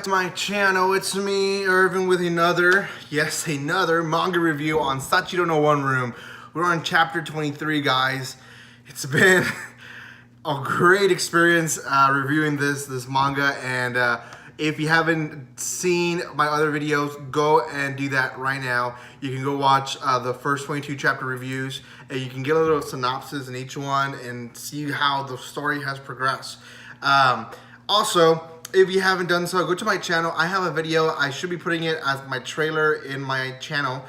To my channel, it's me, Irvin, with another manga review on Sachi-iro no One Room. We're on chapter 23, guys. It's been a great experience reviewing this manga, and if you haven't seen my other videos, go and do that right now. You can go watch the first 22 chapter reviews, and you can get a little synopsis in each one and see how the story has progressed. Also, if you haven't done so, go to my channel. I have a video. I should be putting it as my trailer in my channel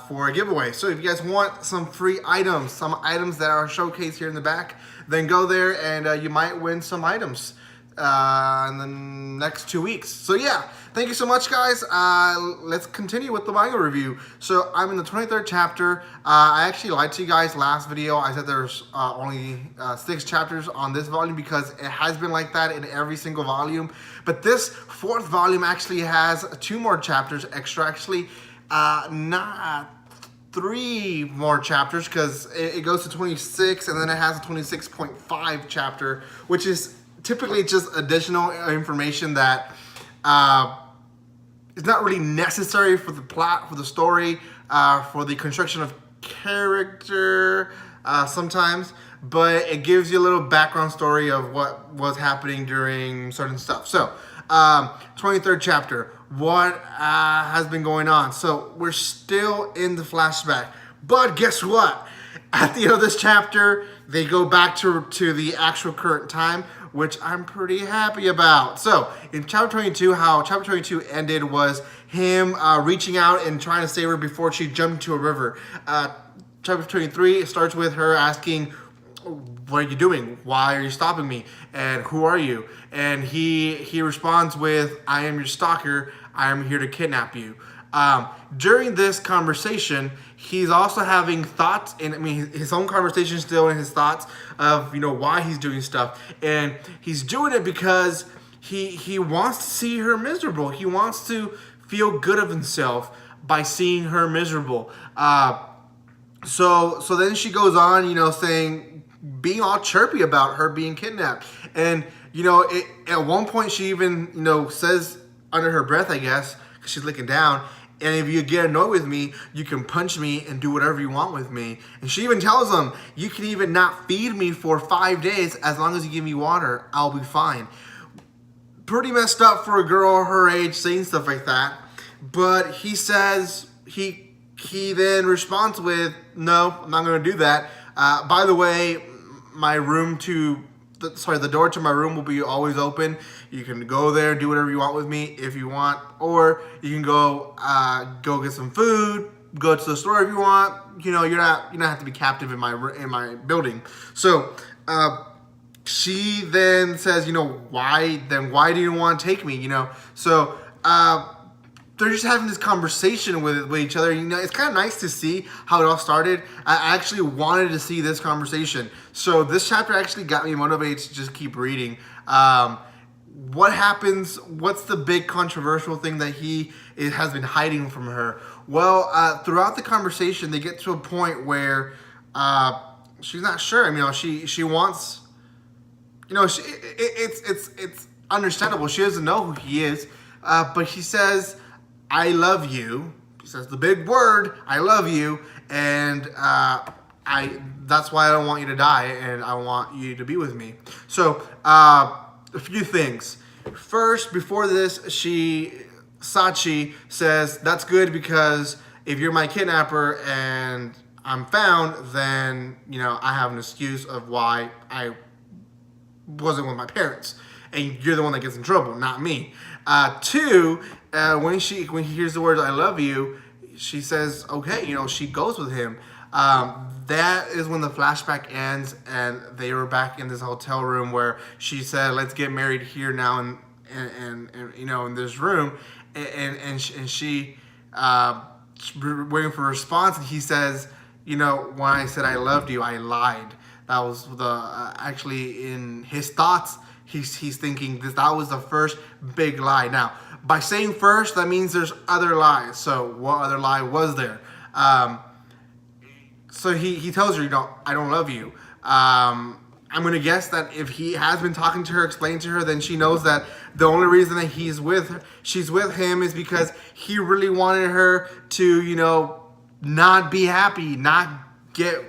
for a giveaway. So if you guys want some free items, some items that are showcased here in the back, then go there and you might win some items in the next 2 weeks. So yeah, thank you so much, guys. Let's continue with the manga review. So I'm in the 23rd chapter. I actually lied to you guys last video. I said there's only 6 chapters on this volume because it has been like that in every single volume. But this 4th volume actually has 2 more chapters extra. Actually, not 3 more chapters, because it goes to 26 and then it has a 26.5 chapter, which is typically just additional information that is not really necessary for the plot, for the story, for the construction of character sometimes, but it gives you a little background story of what was happening during certain stuff. So 23rd chapter, what has been going on? So we're still in the flashback, but guess what? At the end of this chapter, they go back to the actual current time, which I'm pretty happy about. So in chapter 22, how chapter 22 ended was him reaching out and trying to save her before she jumped into a river. Chapter 23, it starts with her asking, "What are you doing? Why are you stopping me? And who are you?" And he responds with, "I am your stalker. I am here to kidnap you." During this conversation, he's also having thoughts, and I mean his own conversation still, and his thoughts of, you know, why he's doing stuff, and he's doing it because he wants to see her miserable. He wants to feel good of himself by seeing her miserable. So then she goes on, you know, saying, being all chirpy about her being kidnapped, and you know, at one point she even, you know, says under her breath, I guess, because she's looking down, "And if you get annoyed with me, you can punch me and do whatever you want with me." And she even tells him, "You can even not feed me for 5 days. As long as you give me water, I'll be fine." Pretty messed up for a girl her age saying stuff like that. But he says, he then responds with, "No, I'm not going to do that. By the way, my room the door to my room will be always open. You can go there, do whatever you want with me if you want, or you can go get some food, go to the store if you want. You know, you don't have to be captive in my building." So she then says, "You know, why do you want to take me?" You know, so they're just having this conversation with each other. You know, it's kind of nice to see how it all started. I actually wanted to see this conversation. So this chapter actually got me motivated to just keep reading. What happens? What's the big controversial thing that he has been hiding from her? Well, throughout the conversation, they get to a point where she's not sure. I mean, she wants, you know, it's understandable. She doesn't know who he is, but he says, "I love you." He says the big word, "I love you," and that's why I don't want you to die, and I want you to be with me. So a few things. First, before this, Sachi says, "That's good, because if you're my kidnapper and I'm found, then, you know, I have an excuse of why I wasn't with my parents, and you're the one that gets in trouble, not me." 2, when he hears the words "I love you," she says, okay, you know, she goes with him. That is when the flashback ends, and they were back in this hotel room where she said, "Let's get married here now," and you know, in this room, and she waiting for a response, and he says, "You know, when I said I loved you, I lied." That was the actually in his thoughts. He's thinking that was the first big lie. Now, by saying first, that means there's other lies. So what other lie was there? So he tells her, "You know, I don't love you." I'm gonna guess that if he has been talking to her, explaining to her, then she knows that the only reason that she's with him is because he really wanted her to, you know, not be happy, not get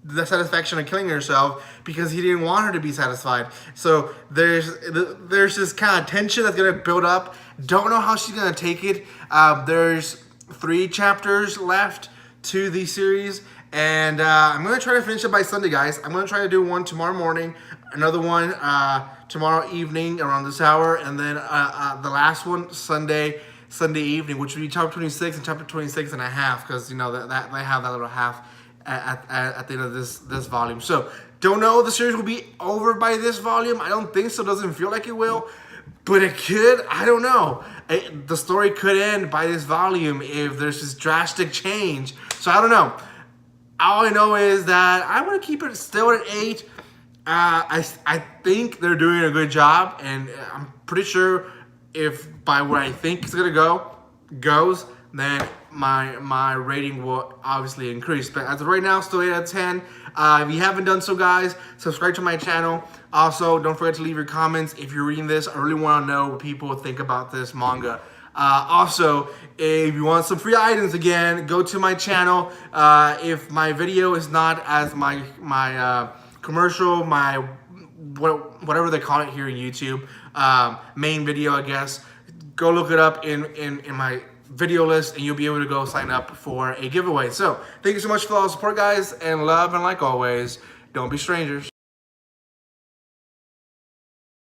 the satisfaction of killing herself, because he didn't want her to be satisfied. So there's this kind of tension that's gonna build up. Don't know how she's gonna take it. There's 3 chapters left to the series. And I'm going to try to finish it by Sunday, guys. I'm going to try to do one tomorrow morning, another one tomorrow evening around this hour, and then the last one Sunday evening, which would be chapter 26 and chapter 26 and a half, because, you know, that they have that little half at the end of this volume. So, don't know if the series will be over by this volume. I don't think so. Doesn't feel like it will. But it could. I don't know. The story could end by this volume if there's this drastic change. So, I don't know. All I know is that I want to keep it still at 8. I think they're doing a good job, and I'm pretty sure if by what I think it's gonna goes, then my rating will obviously increase. But as of right now, still 8 out of 10. If you haven't done so, guys, subscribe to my channel. Also, don't forget to leave your comments if you're reading this. I really want to know what people think about this manga. Also, if you want some free items again, go to my channel. If my video is not as my commercial, my whatever they call it here in YouTube, main video, I guess, go look it up in my video list, and you'll be able to go sign up for a giveaway. So, thank you so much for all the support, guys, and love, and like always, don't be strangers.